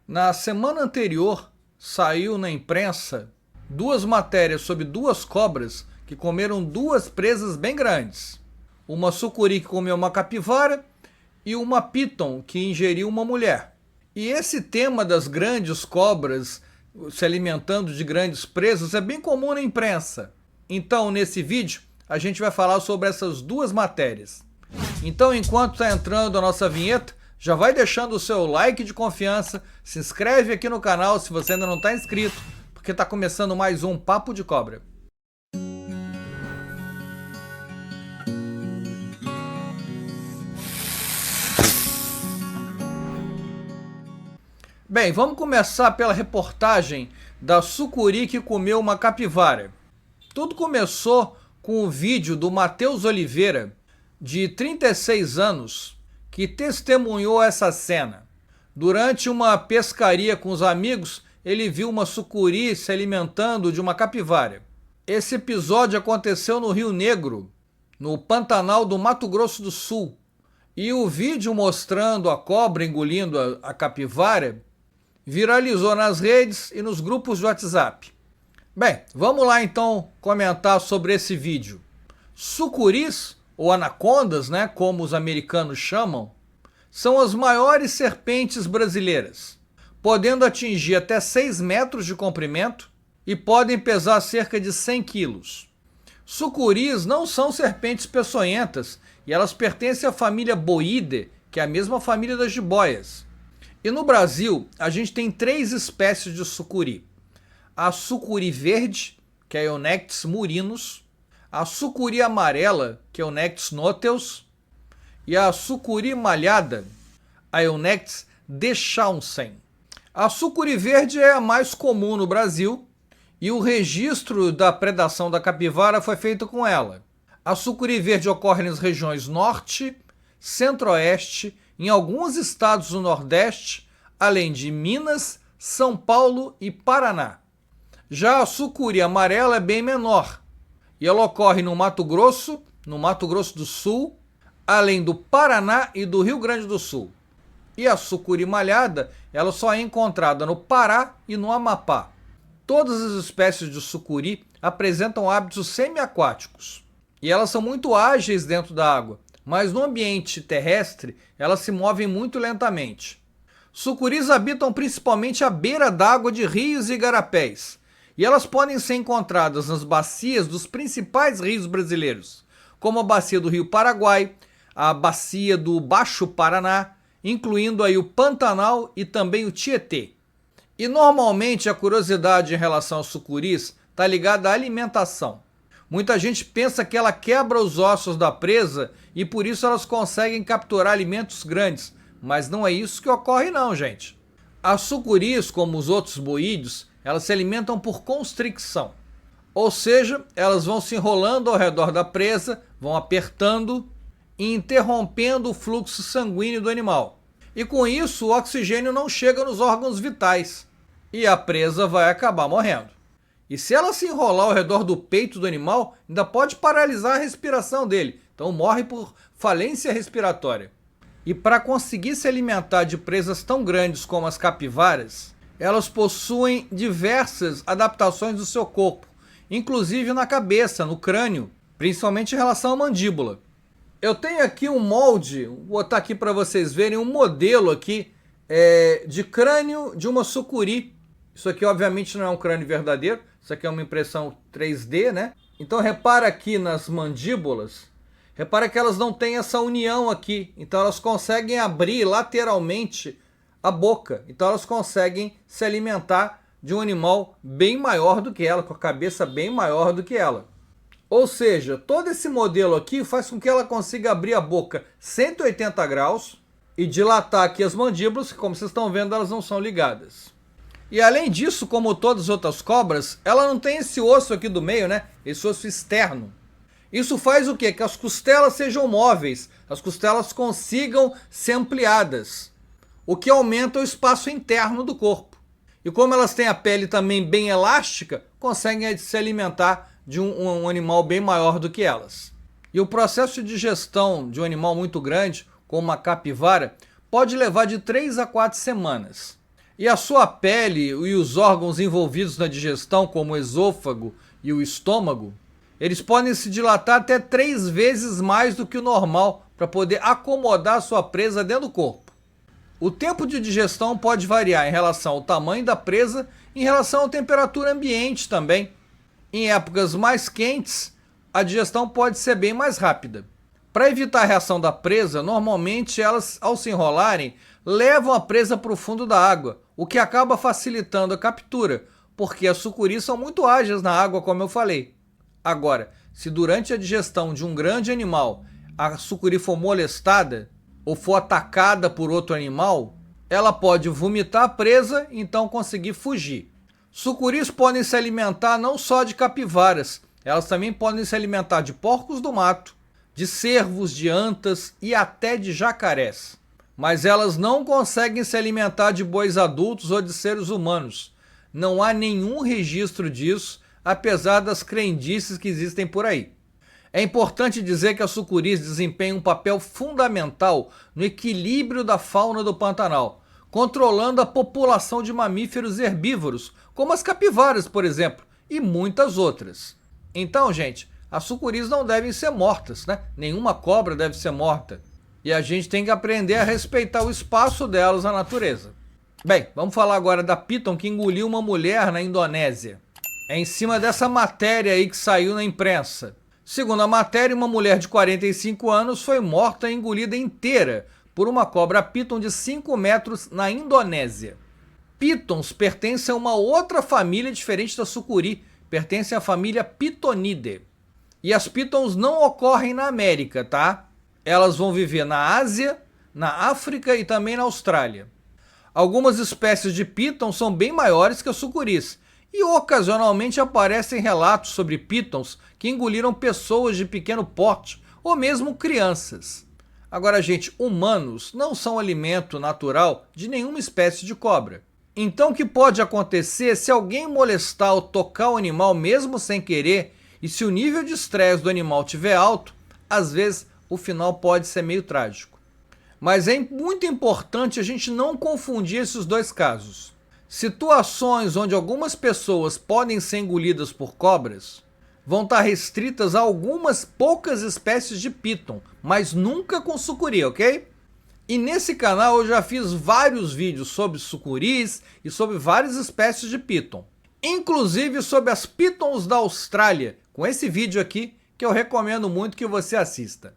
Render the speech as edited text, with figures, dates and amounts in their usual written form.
Na semana anterior, saiu na imprensa duas matérias sobre duas cobras que comeram duas presas bem grandes. Uma sucuri que comeu uma capivara e uma piton que ingeriu uma mulher. E esse tema das grandes cobras se alimentando de grandes presas é bem comum na imprensa. Então, nesse vídeo, a gente vai falar sobre essas duas matérias. Então, enquanto está entrando a nossa vinheta, já vai deixando o seu like de confiança, se inscreve aqui no canal se você ainda não está inscrito, porque está começando mais um Papo de Cobra. Bem, vamos começar pela reportagem da sucuri que comeu uma capivara. Tudo começou com o vídeo do Matheus Oliveira, de 36 anos, que testemunhou essa cena. Durante uma pescaria com os amigos, ele viu uma sucuri se alimentando de uma capivara. Esse episódio aconteceu no Rio Negro, no Pantanal do Mato Grosso do Sul. E o vídeo mostrando a cobra engolindo a capivara viralizou nas redes e nos grupos de WhatsApp. Bem, vamos lá então comentar sobre esse vídeo. Sucuris, ou anacondas, né, como os americanos chamam, são as maiores serpentes brasileiras, podendo atingir até 6 metros de comprimento e podem pesar cerca de 100 quilos. Sucuris não são serpentes peçonhentas e elas pertencem à família Boidae, que é a mesma família das jiboias. E no Brasil, a gente tem 3 espécies de sucuri. A sucuri verde, que é a Eunectes murinus, a sucuri amarela, que é a Eunectes noteus, e a sucuri malhada, a Eunectes deschaunsem. A sucuri verde é a mais comum no Brasil e o registro da predação da capivara foi feito com ela. A sucuri verde ocorre nas regiões norte, centro-oeste, em alguns estados do Nordeste, além de Minas, São Paulo e Paraná. Já a sucuri amarela é bem menor e ela ocorre no Mato Grosso do Sul, além do Paraná e do Rio Grande do Sul. E a sucuri malhada, ela só é encontrada no Pará e no Amapá. Todas as espécies de sucuri apresentam hábitos semiaquáticos e elas são muito ágeis dentro da água, mas no ambiente terrestre elas se movem muito lentamente. Sucuris habitam principalmente à beira d'água de rios e igarapés, e elas podem ser encontradas nas bacias dos principais rios brasileiros, como a bacia do Rio Paraguai, a bacia do Baixo Paraná, incluindo aí o Pantanal e também o Tietê. E normalmente a curiosidade em relação aos sucuris está ligada à alimentação. Muita gente pensa que ela quebra os ossos da presa e por isso elas conseguem capturar alimentos grandes, mas não é isso que ocorre não, gente. As sucuris, como os outros boídeos, elas se alimentam por constricção. Ou seja, elas vão se enrolando ao redor da presa, vão apertando e interrompendo o fluxo sanguíneo do animal. E com isso o oxigênio não chega nos órgãos vitais e a presa vai acabar morrendo. E se ela se enrolar ao redor do peito do animal, ainda pode paralisar a respiração dele, então morre por falência respiratória. E para conseguir se alimentar de presas tão grandes como as capivaras, elas possuem diversas adaptações do seu corpo, inclusive na cabeça, no crânio, principalmente em relação à mandíbula. Eu tenho aqui um molde, vou botar aqui para vocês verem um modelo aqui de crânio de uma sucuri. Isso aqui obviamente não é um crânio verdadeiro, isso aqui é uma impressão 3D, né? Então repara aqui nas mandíbulas, repara que elas não têm essa união aqui, então elas conseguem abrir lateralmente a boca, então elas conseguem se alimentar de um animal bem maior do que ela, com a cabeça bem maior do que ela. Ou seja, todo esse modelo aqui faz com que ela consiga abrir a boca 180 graus e dilatar aqui as mandíbulas, que como vocês estão vendo elas não são ligadas. E além disso, como todas as outras cobras, ela não tem esse osso aqui do meio, né? Esse osso externo. Isso faz o quê? Que as costelas sejam móveis, as costelas consigam ser ampliadas, o que aumenta o espaço interno do corpo. E como elas têm a pele também bem elástica, conseguem se alimentar de um animal bem maior do que elas. E o processo de digestão de um animal muito grande, como uma capivara, pode levar de 3 a 4 semanas. E a sua pele e os órgãos envolvidos na digestão, como o esôfago e o estômago, eles podem se dilatar até 3 vezes mais do que o normal para poder acomodar a sua presa dentro do corpo. O tempo de digestão pode variar em relação ao tamanho da presa e em relação à temperatura ambiente também. Em épocas mais quentes, a digestão pode ser bem mais rápida. Para evitar a reação da presa, normalmente elas, ao se enrolarem, levam a presa para o fundo da água, o que acaba facilitando a captura, porque as sucuris são muito ágeis na água, como eu falei. Agora, se durante a digestão de um grande animal a sucuri for molestada ou for atacada por outro animal, ela pode vomitar a presa e então conseguir fugir. Sucuris podem se alimentar não só de capivaras, elas também podem se alimentar de porcos do mato, de cervos, de antas e até de jacarés. Mas elas não conseguem se alimentar de bois adultos ou de seres humanos. Não há nenhum registro disso, apesar das crendices que existem por aí. É importante dizer que as sucuris desempenham um papel fundamental no equilíbrio da fauna do Pantanal, controlando a população de mamíferos herbívoros, como as capivaras, por exemplo, e muitas outras. Então, gente, as sucuris não devem ser mortas, né? Nenhuma cobra deve ser morta. E a gente tem que aprender a respeitar o espaço delas na natureza. Bem, vamos falar agora da piton que engoliu uma mulher na Indonésia. É em cima dessa matéria aí que saiu na imprensa. Segundo a matéria, uma mulher de 45 anos foi morta e engolida inteira por uma cobra piton de 5 metros na Indonésia. Pitons pertencem a uma outra família diferente da sucuri, pertencem à família Pitonidae. E as pitons não ocorrem na América, tá? Elas vão viver na Ásia, na África e também na Austrália. Algumas espécies de piton são bem maiores que as sucuris, e ocasionalmente aparecem relatos sobre pitons que engoliram pessoas de pequeno porte ou mesmo crianças. Agora, gente, humanos não são alimento natural de nenhuma espécie de cobra. Então, o que pode acontecer se alguém molestar ou tocar o animal mesmo sem querer, e se o nível de estresse do animal estiver alto, às vezes o final pode ser meio trágico. Mas é muito importante a gente não confundir esses dois casos. Situações onde algumas pessoas podem ser engolidas por cobras vão estar restritas a algumas poucas espécies de piton, mas nunca com sucuri, ok? E nesse canal eu já fiz vários vídeos sobre sucuris e sobre várias espécies de piton, inclusive sobre as pitons da Austrália, com esse vídeo aqui que eu recomendo muito que você assista.